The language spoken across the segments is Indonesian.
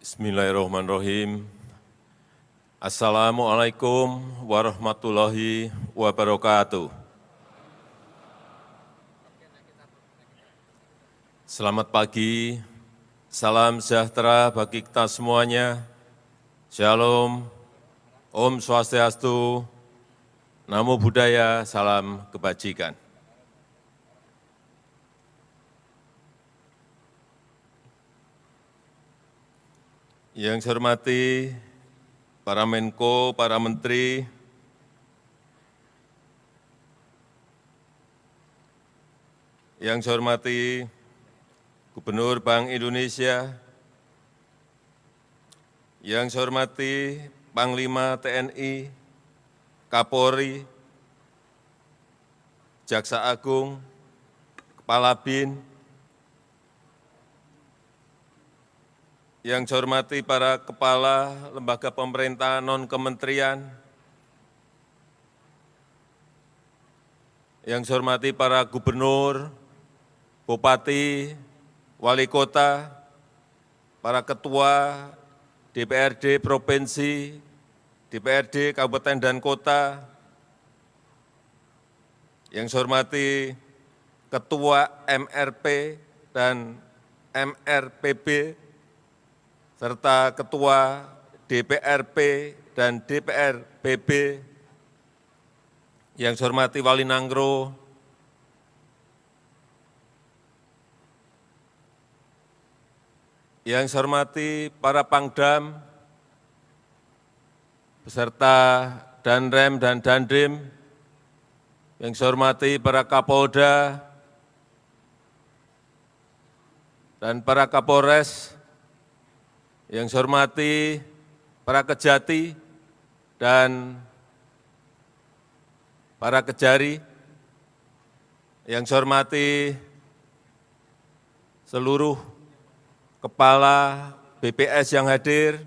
Bismillahirrahmanirrahim. Assalamualaikum warahmatullahi wabarakatuh. Selamat pagi, salam sejahtera bagi kita semuanya. Shalom, Om Swastiastu, Namo Buddhaya, salam kebajikan. Yang saya hormati para Menko, para Menteri, yang saya hormati Gubernur Bank Indonesia, yang saya hormati Panglima TNI, Kapolri, Jaksa Agung, Kepala BIN, yang saya hormati para kepala lembaga pemerintah non-kementerian, yang saya hormati para gubernur, bupati, wali kota, para ketua DPRD provinsi, DPRD kabupaten dan kota, yang saya hormati ketua MRP dan MRPB, serta Ketua DPRP dan DPRPB, yang saya hormati Wali Nangro, yang saya hormati para Pangdam, beserta Danrem dan Dandim, yang saya hormati para Kapolda dan para Kapolres, yang saya hormati para Kejati dan para Kejari, yang saya hormati seluruh kepala BPS yang hadir,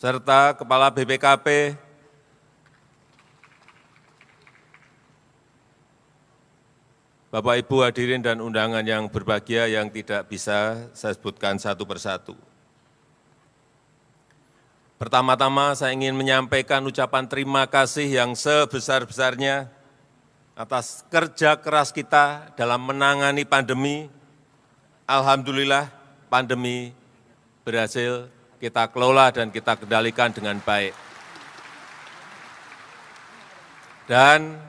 serta kepala BPKP, Bapak Ibu hadirin dan undangan yang berbahagia yang tidak bisa saya sebutkan satu persatu. Pertama-tama saya ingin menyampaikan ucapan terima kasih yang sebesar-besarnya atas kerja keras kita dalam menangani pandemi. Alhamdulillah pandemi berhasil kita kelola dan kita kendalikan dengan baik. Dan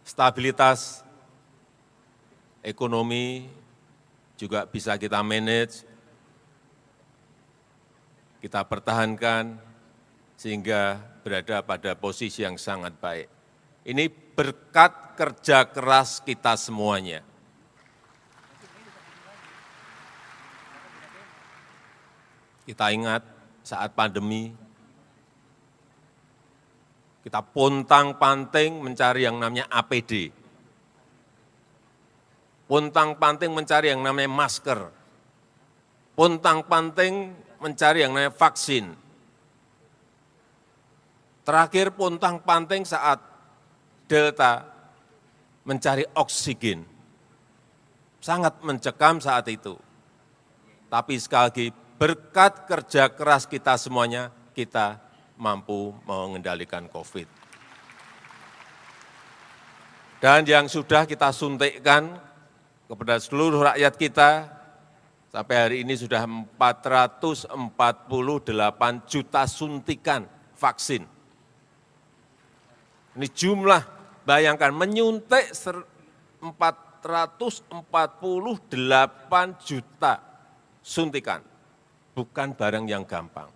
stabilitas ekonomi juga bisa kita manage, kita pertahankan sehingga berada pada posisi yang sangat baik. Ini berkat kerja keras kita semuanya. Kita ingat saat pandemi, kita pontang-panting mencari yang namanya APD. Pontang-panting mencari yang namanya masker. Pontang-panting mencari yang namanya vaksin. Terakhir pontang-panting saat Delta mencari oksigen. Sangat mencekam saat itu. Tapi sekali lagi berkat kerja keras kita semuanya, kita mampu mengendalikan COVID. Dan yang sudah kita suntikkan kepada seluruh rakyat kita, sampai hari ini sudah 448 juta suntikan vaksin. Ini jumlah, bayangkan, menyuntik 448 juta suntikan. Bukan barang yang gampang.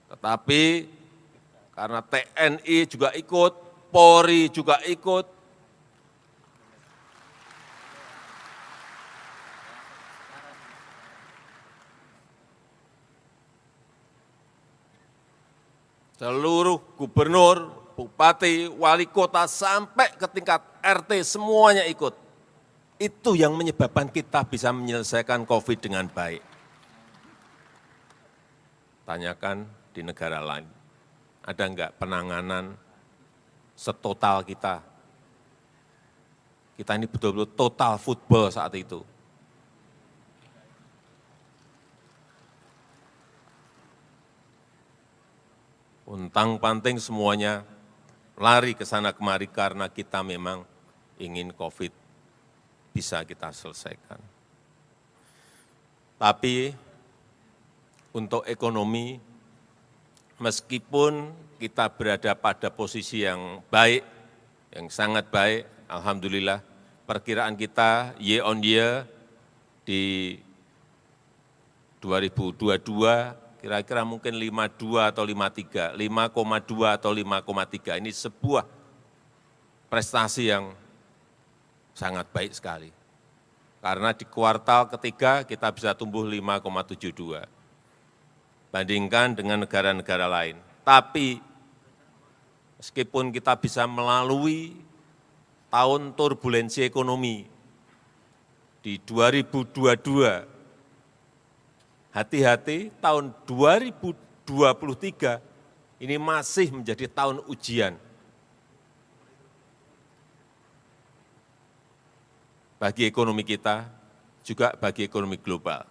Tetapi karena TNI juga ikut, Polri juga ikut, seluruh gubernur, bupati, wali kota, sampai ke tingkat RT semuanya ikut. Itu yang menyebabkan kita bisa menyelesaikan COVID dengan baik. Tanyakan di negara lain, ada enggak penanganan setotal kita Kita ini betul-betul total football saat itu. Untang-panting semuanya lari ke sana kemari karena kita memang ingin COVID bisa kita selesaikan. Tapi untuk ekonomi, meskipun kita berada pada posisi yang baik, yang sangat baik, alhamdulillah, perkiraan kita year on year di 2022 kira-kira mungkin 52 atau 53, 5,2 atau 5,3. Ini sebuah prestasi yang sangat baik sekali. Karena di kuartal ketiga kita bisa tumbuh 5,72. Bandingkan dengan negara-negara lain. Tapi meskipun kita bisa melalui tahun turbulensi ekonomi di 2022, hati-hati tahun 2023 ini masih menjadi tahun ujian bagi ekonomi kita, juga bagi ekonomi global.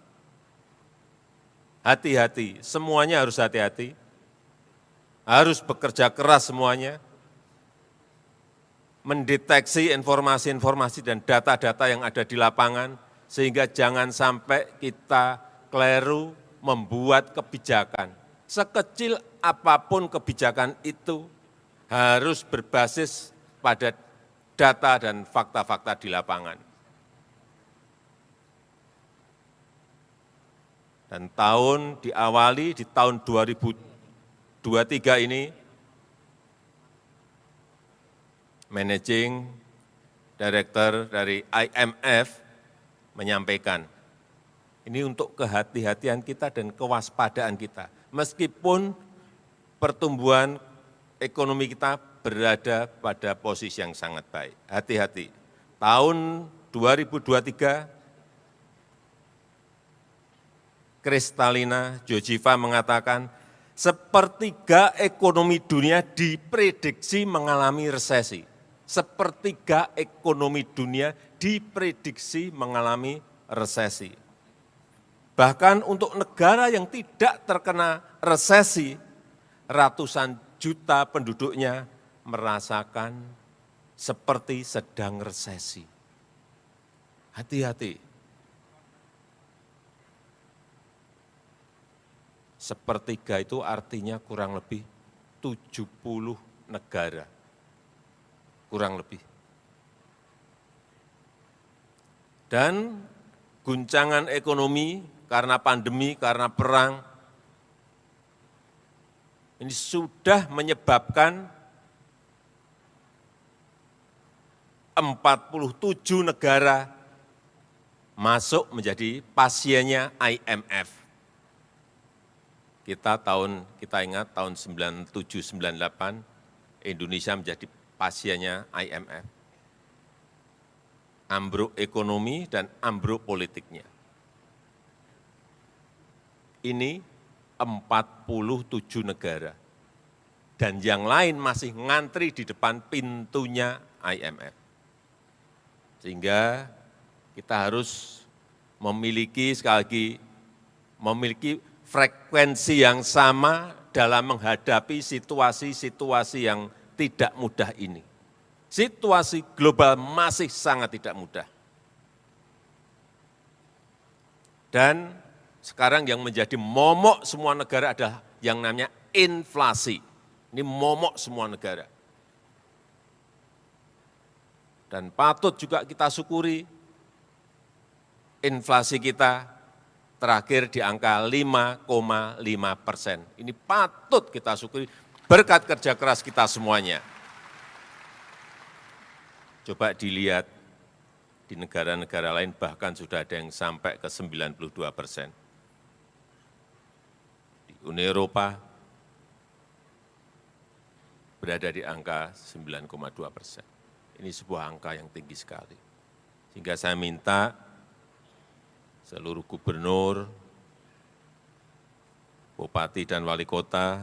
Hati-hati, semuanya harus hati-hati, harus bekerja keras semuanya, mendeteksi informasi-informasi dan data-data yang ada di lapangan, sehingga jangan sampai kita keliru membuat kebijakan. Sekecil apapun kebijakan itu harus berbasis pada data dan fakta-fakta di lapangan. Dan tahun diawali di tahun 2023 ini, Managing Director dari IMF menyampaikan, ini untuk kehati-hatian kita dan kewaspadaan kita. Meskipun pertumbuhan ekonomi kita berada pada posisi yang sangat baik. Hati-hati. Tahun 2023, Kristalina Georgieva mengatakan, sepertiga ekonomi dunia diprediksi mengalami resesi. Sepertiga ekonomi dunia diprediksi mengalami resesi. Bahkan untuk negara yang tidak terkena resesi, ratusan juta penduduknya merasakan seperti sedang resesi. Hati-hati. Sepertiga itu artinya kurang lebih 70 negara. Kurang lebih. Dan guncangan ekonomi karena pandemi, karena perang, ini sudah menyebabkan 47 negara masuk menjadi pasiennya IMF. Kita ingat tahun 97-98, Indonesia menjadi pasiennya IMF. Ambruk ekonomi dan ambruk politiknya. Ini 47 negara. Dan yang lain masih ngantri di depan pintunya IMF. Sehingga kita harus memiliki, sekali lagi, memiliki frekuensi yang sama dalam menghadapi situasi-situasi yang tidak mudah ini. Situasi global masih sangat tidak mudah. Dan sekarang yang menjadi momok semua negara adalah yang namanya inflasi. Ini momok semua negara. Dan patut juga kita syukuri, inflasi kita terakhir di angka 5,5%. Ini patut kita syukuri berkat kerja keras kita semuanya. Coba dilihat di negara-negara lain bahkan sudah ada yang sampai ke 92%. Di Uni Eropa berada di angka 9,2%. Ini sebuah angka yang tinggi sekali. Sehingga saya minta seluruh gubernur, bupati dan wali kota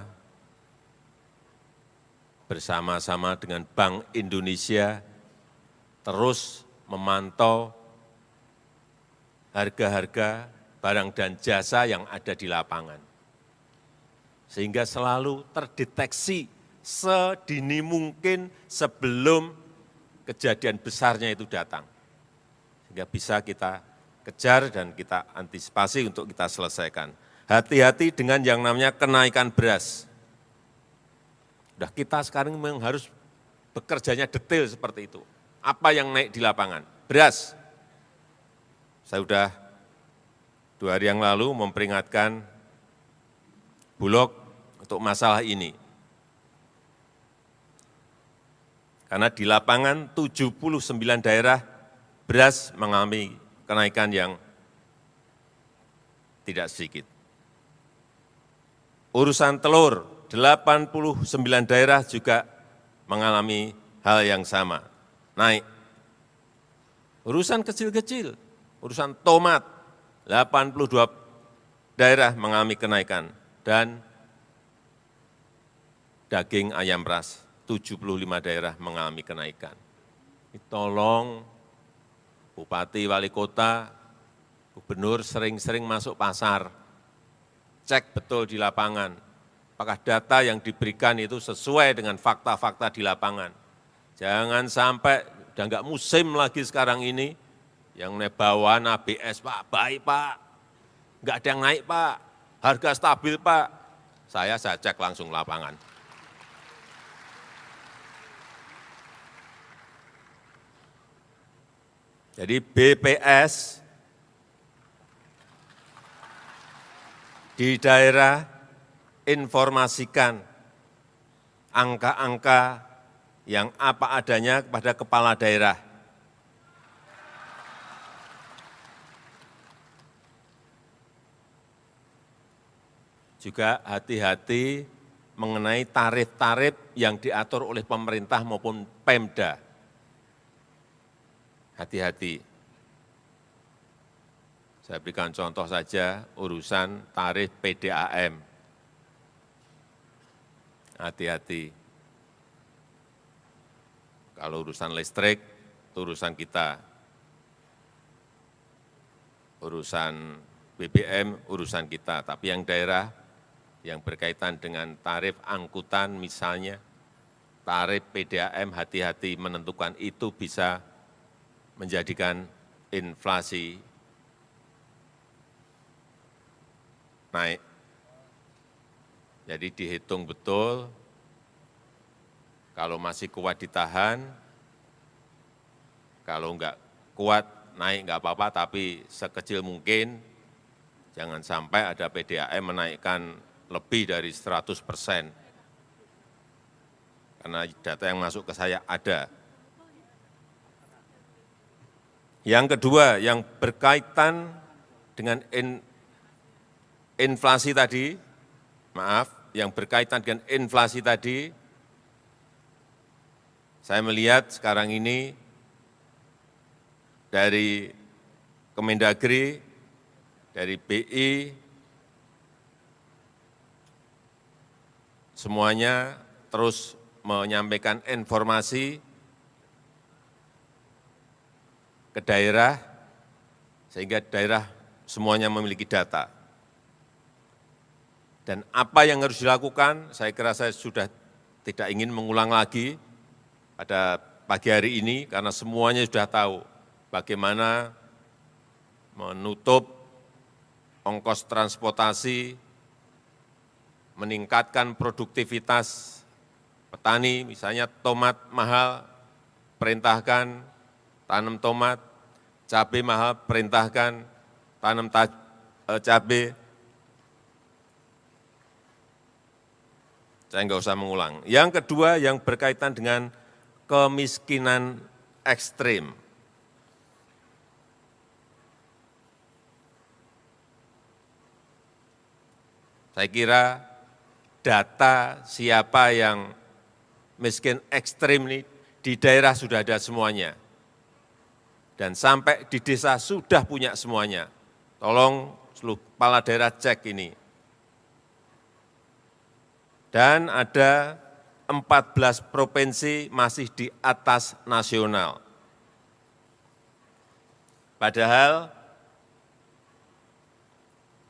bersama-sama dengan Bank Indonesia terus memantau harga-harga barang dan jasa yang ada di lapangan. Sehingga selalu terdeteksi sedini mungkin sebelum kejadian besarnya itu datang. Sehingga bisa kita kejar dan kita antisipasi untuk kita selesaikan. Hati-hati dengan yang namanya kenaikan beras. Udah kita sekarang memang harus bekerjanya detail seperti itu. Apa yang naik di lapangan? Beras. Saya sudah 2 hari yang lalu memperingatkan Bulog untuk masalah ini. Karena di lapangan 79 daerah beras mengalami kenaikan yang tidak sedikit. Urusan telur, 89 daerah juga mengalami hal yang sama, naik. Urusan kecil-kecil, urusan tomat, 82 daerah mengalami kenaikan. Dan daging ayam ras, 75 daerah mengalami kenaikan. Tolong Bupati, Wali Kota, Gubernur sering-sering masuk pasar, cek betul di lapangan, apakah data yang diberikan itu sesuai dengan fakta-fakta di lapangan. Jangan sampai, udah nggak musim lagi sekarang ini, yang bawaan ABS, Pak, baik Pak, nggak ada yang naik Pak, harga stabil Pak. Saya cek langsung lapangan. Jadi BPS di daerah informasikan angka-angka yang apa adanya kepada kepala daerah. Juga hati-hati mengenai tarif-tarif yang diatur oleh pemerintah maupun Pemda. Hati-hati. Saya berikan contoh saja urusan tarif PDAM. Hati-hati. Kalau urusan listrik, itu urusan kita. Urusan BBM, urusan kita. Tapi yang daerah, yang berkaitan dengan tarif angkutan misalnya, tarif PDAM, hati-hati menentukan itu bisa menjadikan inflasi naik. Jadi dihitung betul, kalau masih kuat ditahan, kalau enggak kuat naik enggak apa-apa, tapi sekecil mungkin jangan sampai ada PDAM menaikkan lebih dari 100%. Karena data yang masuk ke saya ada. Yang kedua, yang berkaitan dengan inflasi tadi, yang berkaitan dengan inflasi tadi, saya melihat sekarang ini dari Kemendagri, dari BI, semuanya terus menyampaikan informasi ke daerah, sehingga daerah semuanya memiliki data. Dan apa yang harus dilakukan, saya kira saya sudah tidak ingin mengulang lagi pada pagi hari ini, karena semuanya sudah tahu bagaimana menutup ongkos transportasi, meningkatkan produktivitas petani, misalnya tomat mahal, perintahkan tanam tomat, cabai mahal, perintahkan tanam cabai. Saya enggak usah mengulang. Yang kedua yang berkaitan dengan kemiskinan ekstrim. Saya kira data siapa yang miskin ekstrim ini di daerah sudah ada semuanya. Dan sampai di desa sudah punya semuanya. Tolong seluruh kepala daerah cek ini. Dan ada 14 provinsi masih di atas nasional. Padahal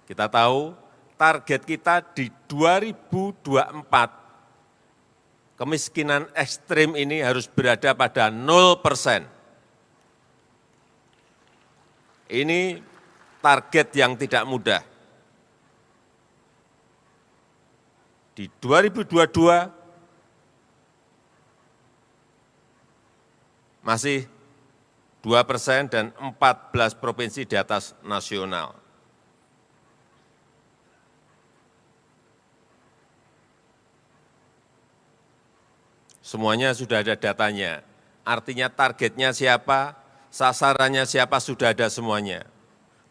kita tahu target kita di 2024, kemiskinan ekstrim ini harus berada pada 0%. Ini target yang tidak mudah. Di 2022 masih 2% dan 14 provinsi di atas nasional. Semuanya sudah ada datanya. Artinya targetnya siapa, sasarannya siapa, sudah ada semuanya.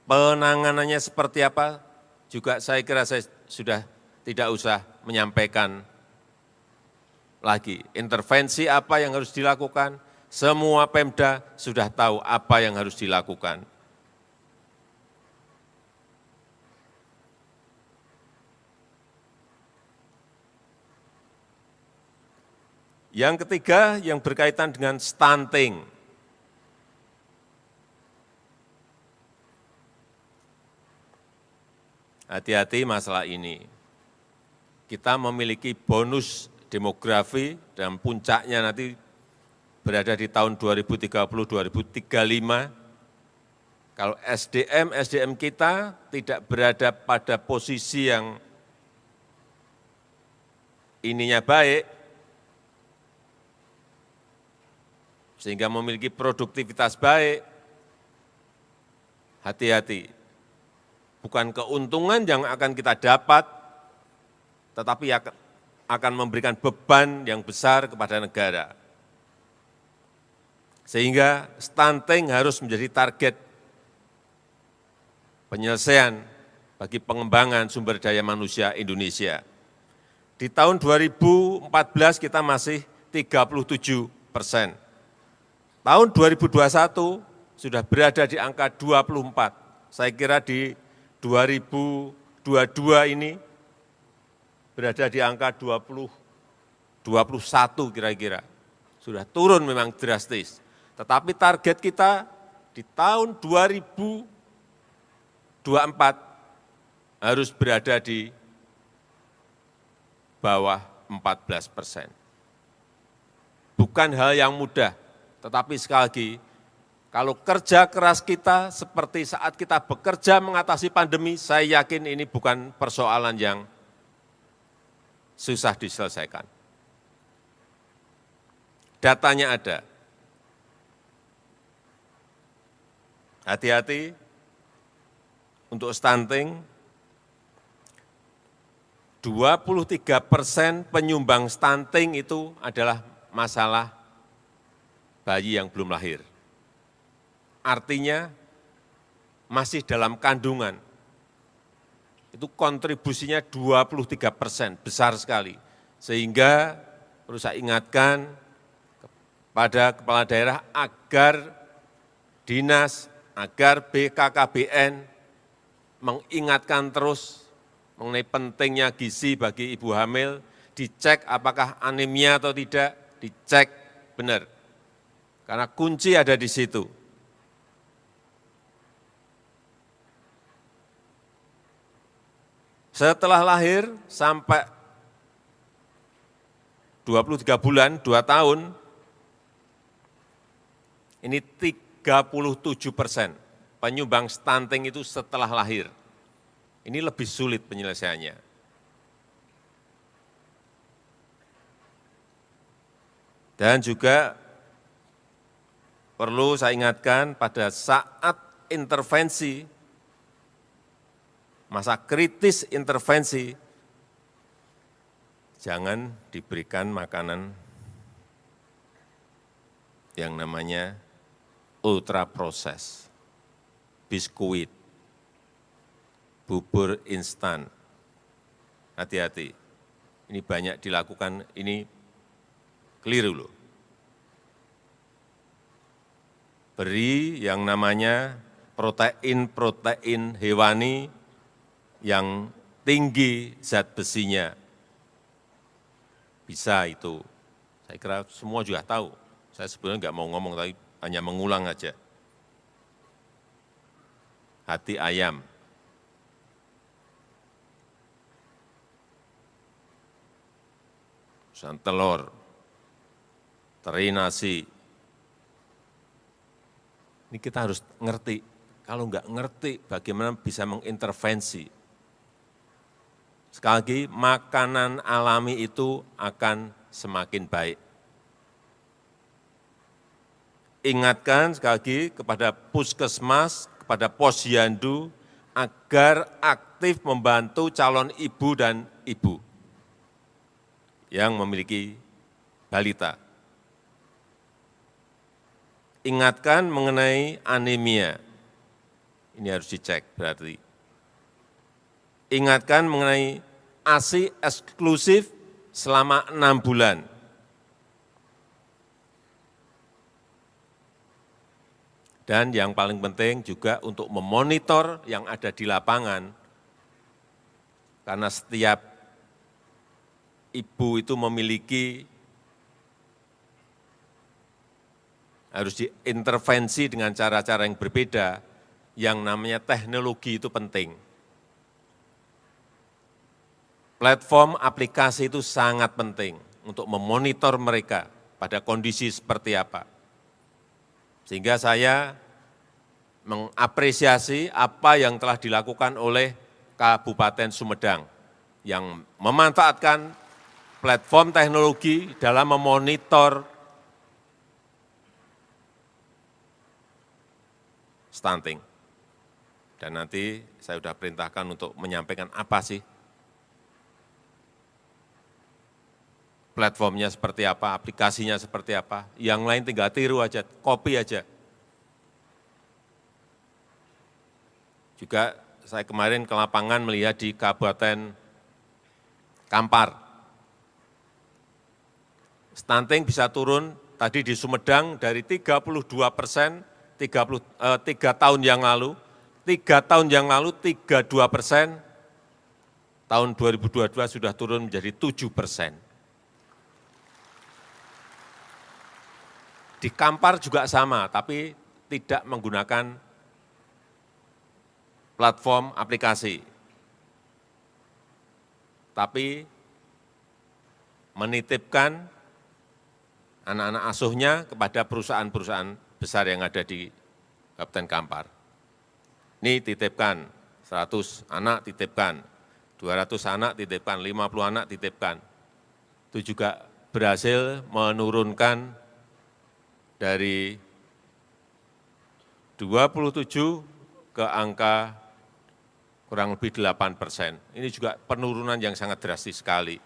Penanganannya seperti apa, juga saya kira saya sudah tidak usah menyampaikan lagi. Intervensi apa yang harus dilakukan, semua Pemda sudah tahu apa yang harus dilakukan. Yang ketiga yang berkaitan dengan stunting. Hati-hati masalah ini. Kita memiliki bonus demografi dan puncaknya nanti berada di tahun 2030-2035. Kalau SDM kita tidak berada pada posisi yang ininya baik, sehingga memiliki produktivitas baik, hati-hati. Bukan keuntungan yang akan kita dapat, tetapi akan memberikan beban yang besar kepada negara. Sehingga stunting harus menjadi target penyelesaian bagi pengembangan sumber daya manusia Indonesia. Di tahun 2014 kita masih 37%. Tahun 2021 sudah berada di angka 24. Saya kira di 2022 ini berada di angka 21 kira-kira. Sudah turun memang drastis. Tetapi target kita di tahun 2024 harus berada di bawah 14%. Bukan hal yang mudah, tetapi sekali lagi, kalau kerja keras kita seperti saat kita bekerja mengatasi pandemi, saya yakin ini bukan persoalan yang susah diselesaikan. Datanya ada. Hati-hati untuk stunting, 23% penyumbang stunting itu adalah masalah bayi yang belum lahir. Artinya masih dalam kandungan. Itu kontribusinya 23%, besar sekali. Sehingga perlu saya ingatkan kepada kepala daerah agar dinas, agar BKKBN mengingatkan terus mengenai pentingnya gizi bagi ibu hamil, dicek apakah anemia atau tidak, dicek benar. Karena kunci ada di situ. Setelah lahir sampai 23 bulan, 2 tahun, ini 37% penyumbang stunting itu setelah lahir. Ini lebih sulit penyelesaiannya. Dan juga perlu saya ingatkan pada saat intervensi, masa kritis intervensi, jangan diberikan makanan yang namanya ultra proses, biskuit, bubur instan. Hati-hati, ini banyak dilakukan, ini keliru loh. Beri yang namanya protein hewani yang tinggi zat besinya. Bisa itu. Saya kira semua juga tahu. Saya sebenarnya nggak mau ngomong, tapi hanya mengulang aja. hati ayam. Pesan telur, teri nasi. Ini kita harus ngerti. Kalau nggak ngerti, bagaimana bisa mengintervensi. Sekali lagi, makanan alami itu akan semakin baik. Ingatkan sekali lagi kepada puskesmas, kepada posyandu, agar aktif membantu calon ibu dan ibu yang memiliki balita. Ingatkan mengenai anemia, ini harus dicek berarti. Ingatkan mengenai ASI eksklusif selama 6 bulan. Dan yang paling penting juga untuk memonitor yang ada di lapangan, karena setiap ibu itu memiliki, harus diintervensi dengan cara-cara yang berbeda, yang namanya teknologi itu penting. Platform aplikasi itu sangat penting untuk memonitor mereka pada kondisi seperti apa. Sehingga saya mengapresiasi apa yang telah dilakukan oleh Kabupaten Sumedang yang memanfaatkan platform teknologi dalam memonitor stunting. Dan nanti saya sudah perintahkan untuk menyampaikan apa sih platformnya seperti apa, aplikasinya seperti apa. Yang lain tinggal tiru aja, copy aja. Juga saya kemarin ke lapangan melihat di Kabupaten Kampar. Stunting bisa turun tadi di Sumedang dari 32%, 3 tahun yang lalu, 3 tahun yang lalu 32%, tahun 2022 sudah turun menjadi 7%. Di Kampar juga sama, tapi tidak menggunakan platform aplikasi, tapi menitipkan anak-anak asuhnya kepada perusahaan-perusahaan besar yang ada di Kabupaten Kampar. Ini titipkan, 100 anak titipkan, 200 anak titipkan, 50 anak titipkan. Itu juga berhasil menurunkan dari 27 ke angka kurang lebih 8%. Ini juga penurunan yang sangat drastis sekali.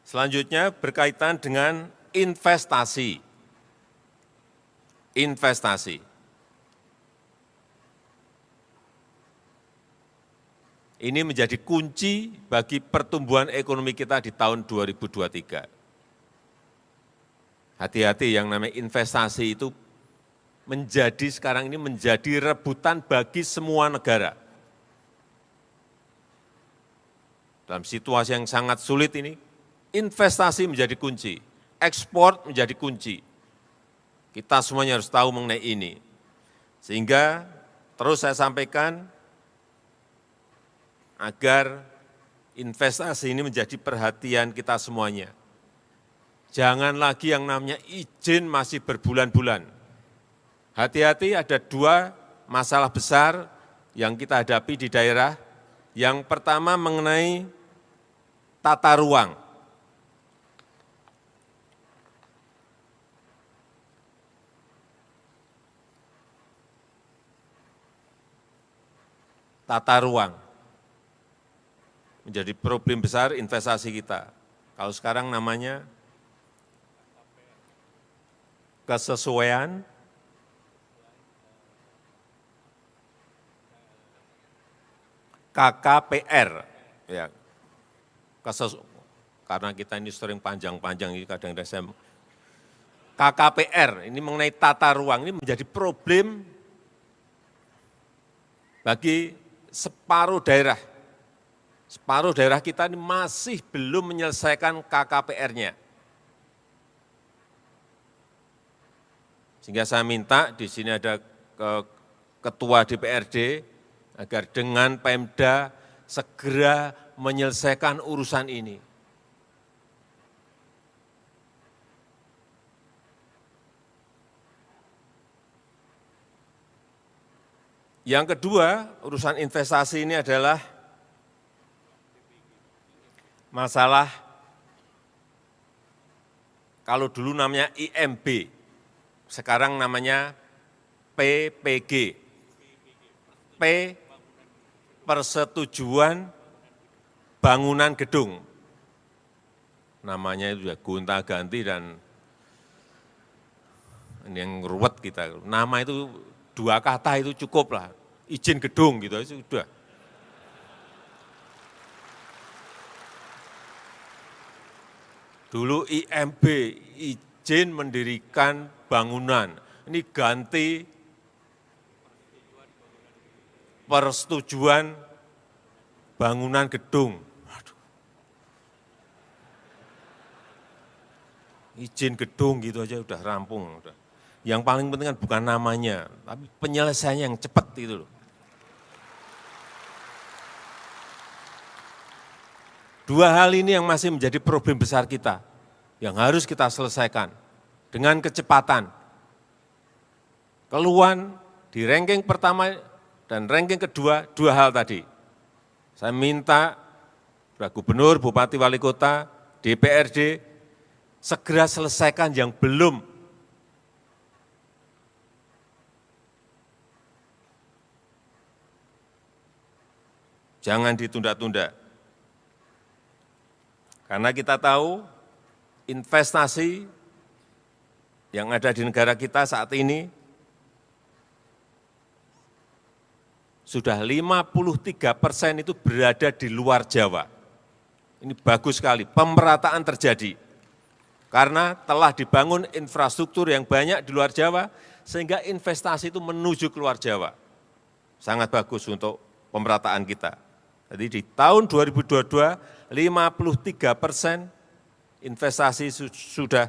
Selanjutnya berkaitan dengan investasi. Investasi. Ini menjadi kunci bagi pertumbuhan ekonomi kita di tahun 2023. Hati-hati yang namanya investasi itu sekarang ini menjadi rebutan bagi semua negara. Dalam situasi yang sangat sulit ini, investasi menjadi kunci, ekspor menjadi kunci. Kita semuanya harus tahu mengenai ini. Sehingga terus saya sampaikan agar investasi ini menjadi perhatian kita semuanya. Jangan lagi yang namanya izin masih berbulan-bulan. Hati-hati, ada 2 masalah besar yang kita hadapi di daerah. Yang pertama mengenai tata ruang. Tata ruang menjadi problem besar investasi kita. Kalau sekarang namanya kesesuaian KKPR, ya, karena kita ini sering panjang-panjang, ini kadang-kadang saya KKPR, ini mengenai tata ruang, ini menjadi problem bagi separuh daerah, Separuh daerah kita ini masih belum menyelesaikan KKPR-nya. Sehingga saya minta di sini ada Ketua DPRD agar dengan Pemda segera menyelesaikan urusan ini. Yang kedua, urusan investasi ini adalah masalah kalau dulu namanya IMB, sekarang namanya PPG. P, persetujuan bangunan gedung. Namanya itu ya gonta-ganti dan ini yang ruwet kita. Nama itu 2 kata itu cukup lah. Izin gedung gitu aja sudah. Dulu IMB, izin mendirikan bangunan. Ini ganti persetujuan bangunan gedung. Waduh. Izin gedung gitu aja udah rampung. Udah. Yang paling penting kan bukan namanya, tapi penyelesaiannya yang cepat itu loh. Dua hal ini yang masih menjadi problem besar kita, yang harus kita selesaikan dengan kecepatan. Keluhan di ranking pertama dan ranking kedua, 2 hal tadi. Saya minta Gubernur, Bupati, Wali Kota, DPRD, segera selesaikan yang belum. Jangan ditunda-tunda. Karena kita tahu investasi yang ada di negara kita saat ini sudah 53% itu berada di luar Jawa. Ini bagus sekali, pemerataan terjadi. Karena telah dibangun infrastruktur yang banyak di luar Jawa, sehingga investasi itu menuju ke luar Jawa. Sangat bagus untuk pemerataan kita. Jadi di tahun 2022, 53% investasi sudah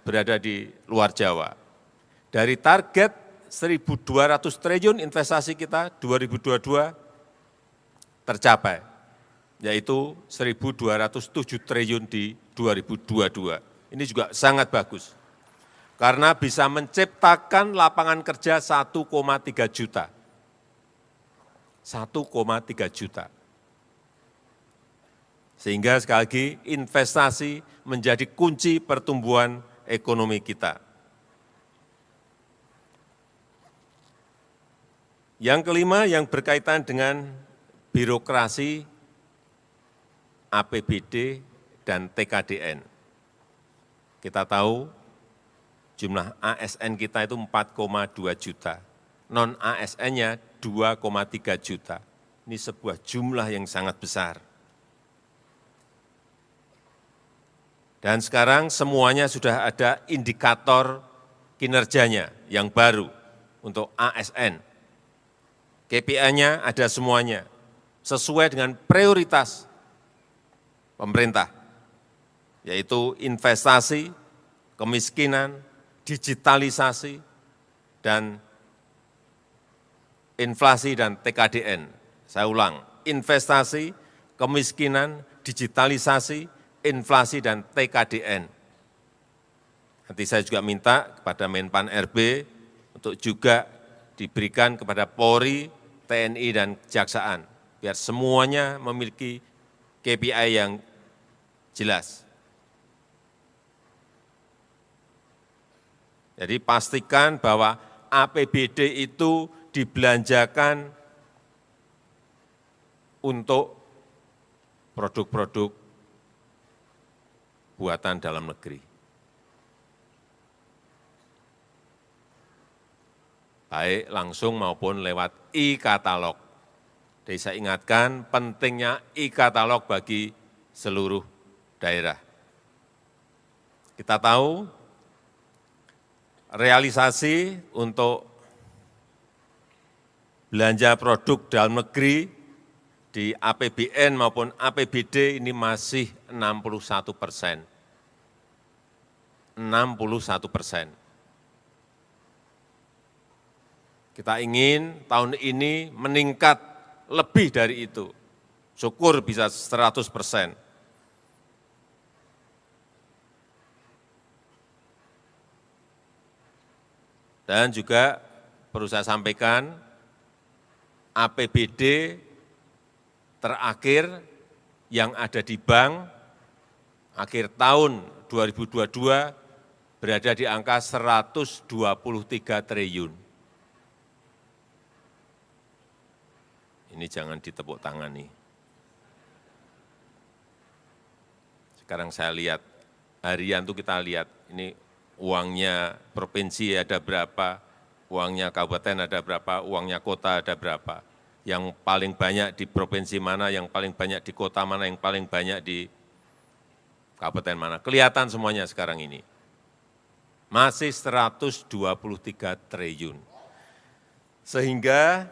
berada di luar Jawa. Dari target 1.200 triliun investasi kita 2022 tercapai, yaitu 1.207 triliun di 2022. Ini juga sangat bagus, karena bisa menciptakan lapangan kerja 1,3 juta. 1,3 juta. Sehingga sekali lagi investasi menjadi kunci pertumbuhan ekonomi kita. Yang kelima yang berkaitan dengan birokrasi, APBD, dan TKDN. Kita tahu jumlah ASN kita itu 4,2 juta, non-ASN-nya 2,3 juta. Ini sebuah jumlah yang sangat besar. Dan sekarang semuanya sudah ada indikator kinerjanya yang baru untuk ASN. KPI-nya ada semuanya, sesuai dengan prioritas pemerintah, yaitu investasi, kemiskinan, digitalisasi, dan inflasi dan TKDN. Saya ulang, investasi, kemiskinan, digitalisasi, inflasi, dan TKDN. Nanti saya juga minta kepada Menpan RB untuk juga diberikan kepada Polri, TNI, dan Kejaksaan, biar semuanya memiliki KPI yang jelas. Jadi pastikan bahwa APBD itu dibelanjakan untuk produk-produk buatan dalam negeri. Baik langsung maupun lewat e-katalog. Jadi saya ingatkan pentingnya e-katalog bagi seluruh daerah. Kita tahu realisasi untuk belanja produk dalam negeri di APBN maupun APBD ini masih 61%. 61%. Kita ingin tahun ini meningkat lebih dari itu. Syukur bisa 100%. Dan juga perlu saya sampaikan, APBD terakhir yang ada di bank akhir tahun 2022 berada di angka 123 triliun. Ini jangan ditepuk tangani. Sekarang saya lihat, harian itu kita lihat, ini uangnya provinsi ada berapa, uangnya kabupaten ada berapa, uangnya kota ada berapa. Yang paling banyak di provinsi mana, yang paling banyak di kota mana, yang paling banyak di kabupaten mana. Kelihatan semuanya sekarang ini. Masih 123 triliun. Sehingga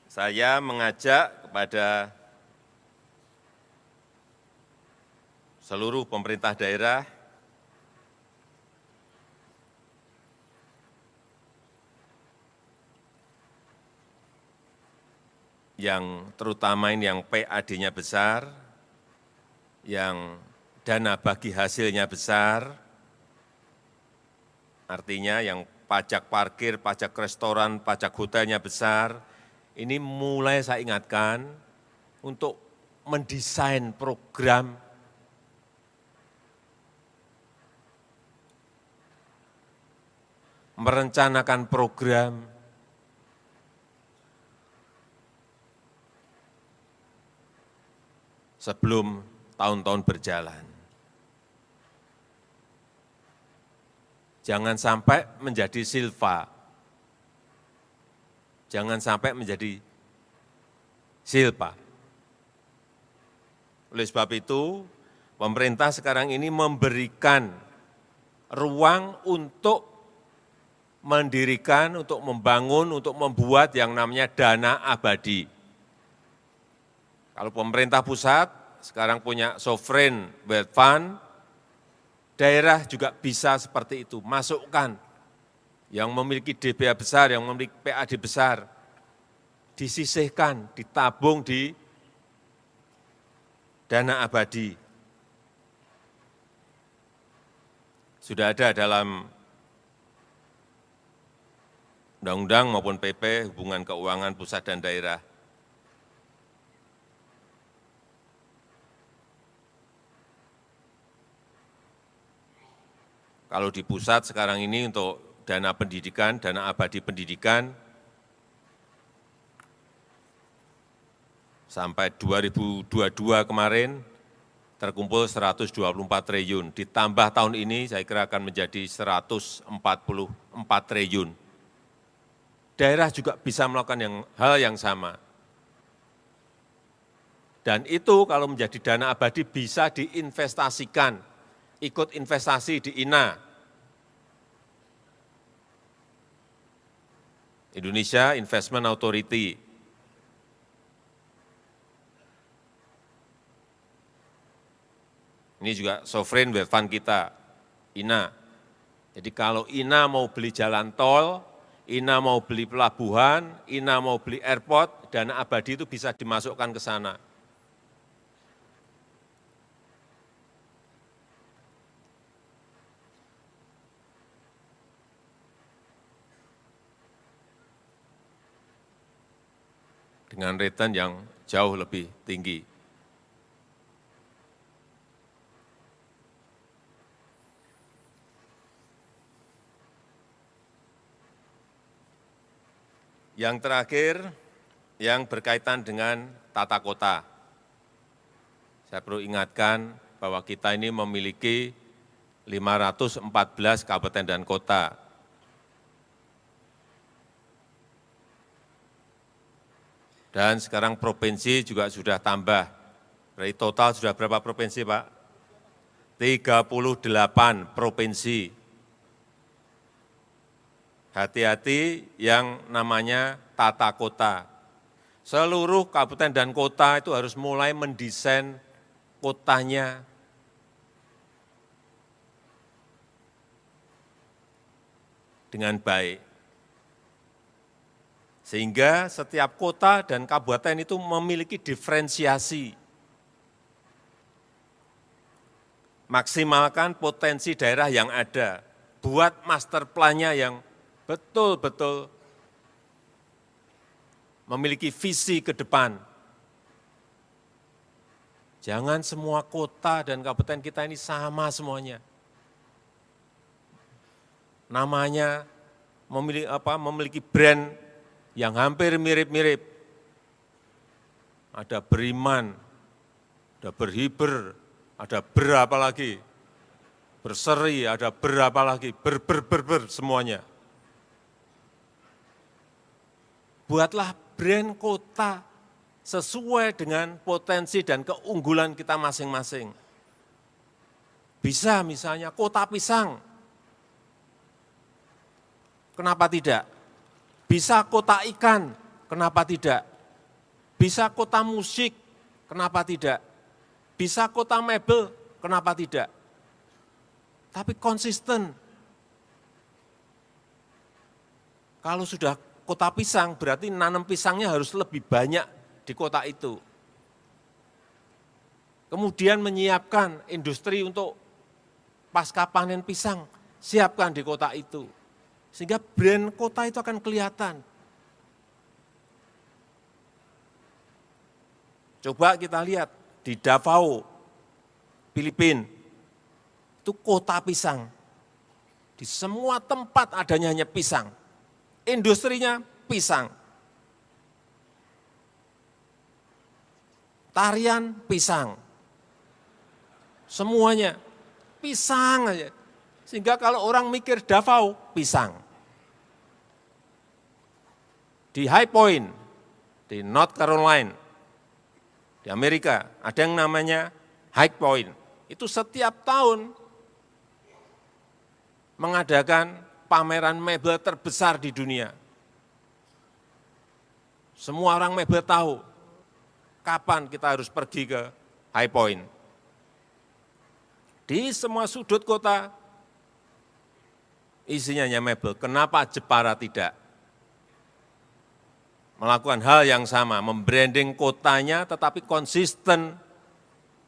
saya mengajak kepada seluruh pemerintah daerah yang terutama ini yang PAD-nya besar, yang dana bagi hasilnya besar, artinya yang pajak parkir, pajak restoran, pajak hotelnya besar, ini mulai saya ingatkan untuk mendesain program merencanakan program sebelum tahun-tahun berjalan. Jangan sampai menjadi silva. Jangan sampai menjadi silpa. Oleh sebab itu, pemerintah sekarang ini memberikan ruang untuk mendirikan, untuk membangun, untuk membuat yang namanya dana abadi. Kalau pemerintah pusat sekarang punya sovereign wealth fund, daerah juga bisa seperti itu, masukkan yang memiliki DBA besar, yang memiliki PAD besar, disisihkan, ditabung di dana abadi. Sudah ada dalam undang-undang maupun PP hubungan keuangan pusat dan daerah. Kalau di pusat sekarang ini untuk dana pendidikan, dana abadi pendidikan, sampai 2022 kemarin terkumpul 124 triliun. Ditambah tahun ini saya kira akan menjadi 144 triliun. Daerah juga bisa melakukan hal yang sama. Dan itu kalau menjadi dana abadi bisa diinvestasikan. Ikut investasi di INA, Indonesia Investment Authority. Ini juga sovereign wealth fund kita, INA. Jadi kalau INA mau beli jalan tol, INA mau beli pelabuhan, INA mau beli airport, dana abadi itu bisa dimasukkan ke sana. Dengan return yang jauh lebih tinggi. Yang terakhir, yang berkaitan dengan tata kota. Saya perlu ingatkan bahwa kita ini memiliki 514 kabupaten dan kota. Dan sekarang provinsi juga sudah tambah. Berarti total sudah berapa provinsi, Pak? 38 provinsi. Hati-hati yang namanya tata kota. Seluruh kabupaten dan kota itu harus mulai mendesain kotanya dengan baik. Sehingga setiap kota dan kabupaten itu memiliki diferensiasi. Maksimalkan potensi daerah yang ada, buat master plan-nya yang betul-betul memiliki visi ke depan. Jangan semua kota dan kabupaten kita ini sama semuanya. Namanya memiliki brand yang hampir mirip-mirip. Ada Beriman, ada Berhiber, ada berapa lagi, Berseri, ada berapa lagi, semuanya. Buatlah brand kota sesuai dengan potensi dan keunggulan kita masing-masing. Bisa misalnya kota pisang, kenapa tidak? Bisa kota ikan, kenapa tidak? Bisa kota musik, kenapa tidak? Bisa kota mebel, kenapa tidak? Tapi konsisten. Kalau sudah kota pisang, berarti nanam pisangnya harus lebih banyak di kota itu. Kemudian menyiapkan industri untuk pasca panen pisang, siapkan di kota itu. Sehingga brand kota itu akan kelihatan. Coba kita lihat di Davao, Filipina, itu kota pisang. Di semua tempat adanya hanya pisang. Industrinya pisang. Tarian pisang. Semuanya pisang aja. Sehingga kalau orang mikir Davao, pisang. Di High Point, di North Carolina, di Amerika, ada yang namanya High Point. Itu setiap tahun mengadakan pameran mebel terbesar di dunia. Semua orang mebel tahu kapan kita harus pergi ke High Point. Di semua sudut kota, isinya hanya mebel. Kenapa Jepara tidak? Melakukan hal yang sama, membranding kotanya tetapi konsisten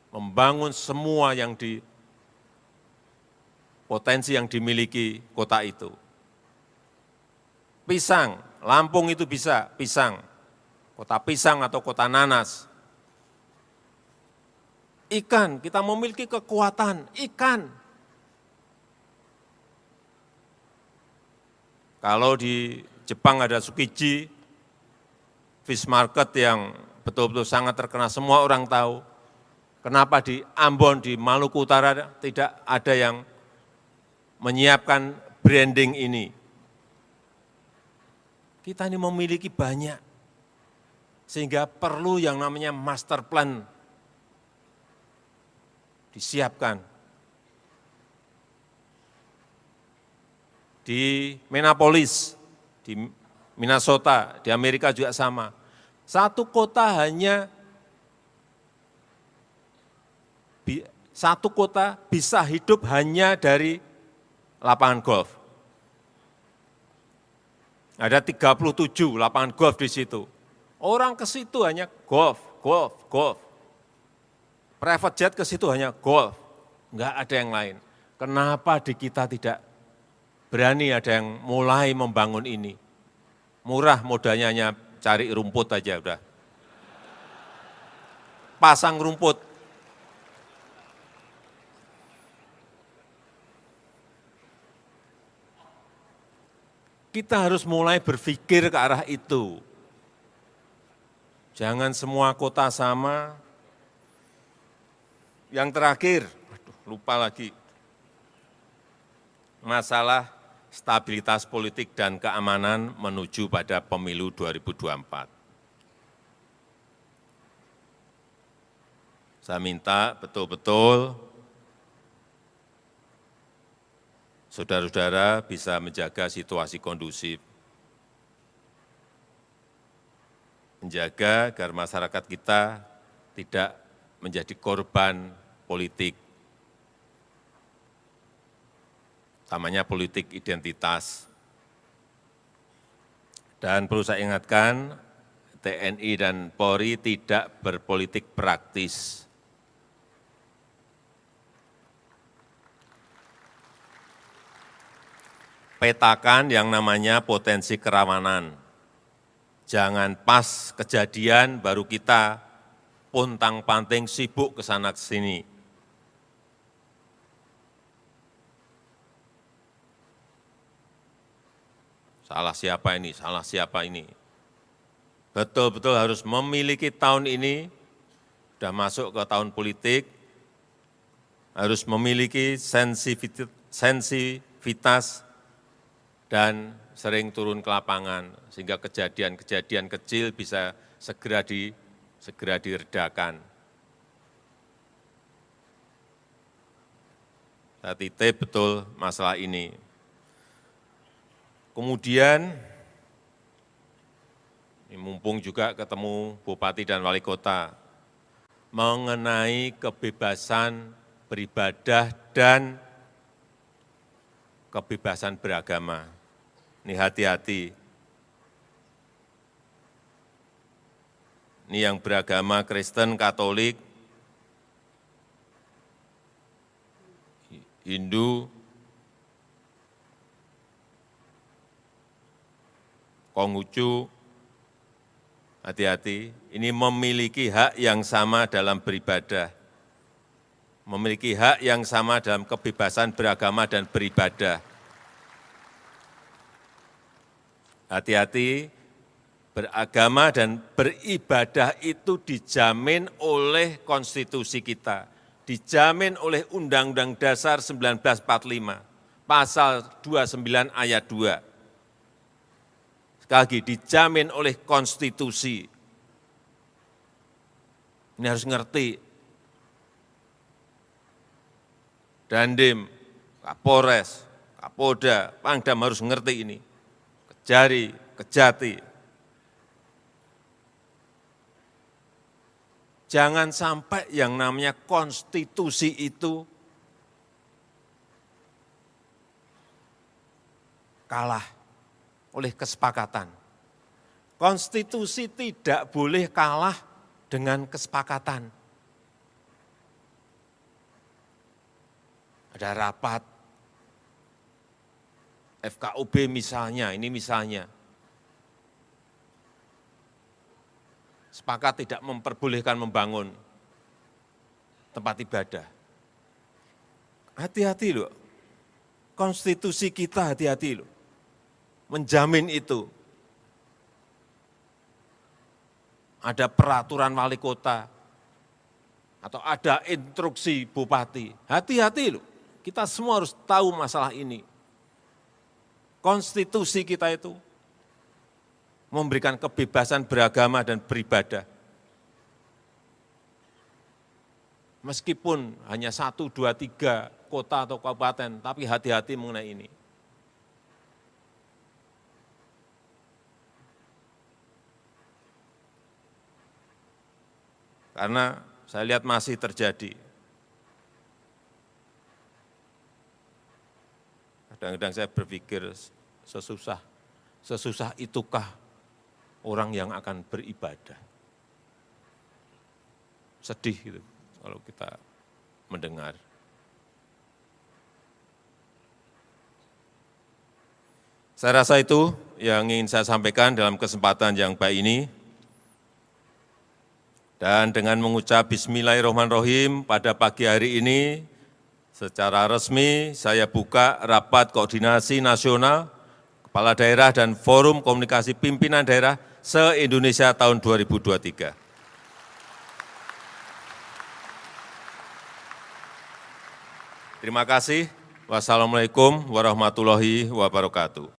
membangun semua yang potensi yang dimiliki kota itu. Pisang, Lampung itu bisa pisang, kota pisang atau kota nanas. Ikan, kita memiliki kekuatan ikan. Kalau di Jepang ada Tsukiji, fish market yang betul-betul sangat terkenal, semua orang tahu. Kenapa di Ambon, di Maluku Utara tidak ada yang menyiapkan branding ini? Kita ini memiliki banyak, sehingga perlu yang namanya master plan disiapkan. Di Minneapolis, di Minnesota, di Amerika juga sama. Satu kota bisa hidup hanya dari lapangan golf. Ada 37 lapangan golf di situ. Orang ke situ hanya golf, golf, golf. Private jet ke situ hanya golf, enggak ada yang lain. Kenapa di kita tidak berani ada yang mulai membangun ini? Murah modalnya hanya cari rumput aja udah. Pasang rumput. Kita harus mulai berpikir ke arah itu. Jangan semua kota sama. Yang terakhir, lupa lagi, masalah stabilitas politik dan keamanan menuju pada pemilu 2024. Saya minta betul-betul saudara-saudara bisa menjaga situasi kondusif. menjaga agar masyarakat kita tidak menjadi korban politik, utamanya politik identitas. Dan perlu saya ingatkan, TNI dan Polri tidak berpolitik praktis. Petakan yang namanya potensi kerawanan. Jangan pas kejadian baru kita pontang-panting sibuk ke sana ke sini. Salah siapa ini, salah siapa ini. Betul-betul harus memiliki tahun ini, sudah masuk ke tahun politik, harus memiliki sensitivitas dan sering turun ke lapangan, sehingga kejadian-kejadian kecil bisa segera diredakan. Saya titip betul masalah ini. Kemudian, mumpung juga ketemu Bupati dan Wali Kota, mengenai kebebasan beribadah dan kebebasan beragama. Ini hati-hati. Ini yang beragama Kristen, Katolik, Hindu, Konghucu, hati-hati, ini memiliki hak yang sama dalam beribadah, memiliki hak yang sama dalam kebebasan beragama dan beribadah. Hati-hati, beragama dan beribadah itu dijamin oleh konstitusi kita, dijamin oleh Undang-Undang Dasar 1945, pasal 29 ayat 2. Sekali lagi, dijamin oleh konstitusi. Ini harus ngerti. Dandim, Kapolres, Kapolda, Pangdam harus ngerti ini. Kejari, Kejati. Jangan sampai yang namanya konstitusi itu kalah oleh kesepakatan. Konstitusi tidak boleh kalah dengan kesepakatan. Ada rapat FKUB misalnya, ini misalnya, sepakat tidak memperbolehkan membangun tempat ibadah. Hati-hati loh, konstitusi kita hati-hati loh, menjamin itu. Ada peraturan wali kota, atau ada instruksi bupati, hati-hati loh, kita semua harus tahu masalah ini. Konstitusi kita itu memberikan kebebasan beragama dan beribadah. Meskipun hanya 1, 2, 3 kota atau kabupaten, tapi hati-hati mengenai ini. Karena saya lihat masih terjadi. Kadang-kadang saya berpikir sesusah itukah orang yang akan beribadah. Sedih gitu kalau kita mendengar. Saya rasa itu yang ingin saya sampaikan dalam kesempatan yang baik ini. Dan dengan mengucap Bismillahirrahmanirrahim pada pagi hari ini, secara resmi saya buka rapat koordinasi nasional Kepala Daerah dan Forum Komunikasi Pimpinan Daerah se-Indonesia tahun 2023. Terima kasih. Wassalamualaikum warahmatullahi wabarakatuh.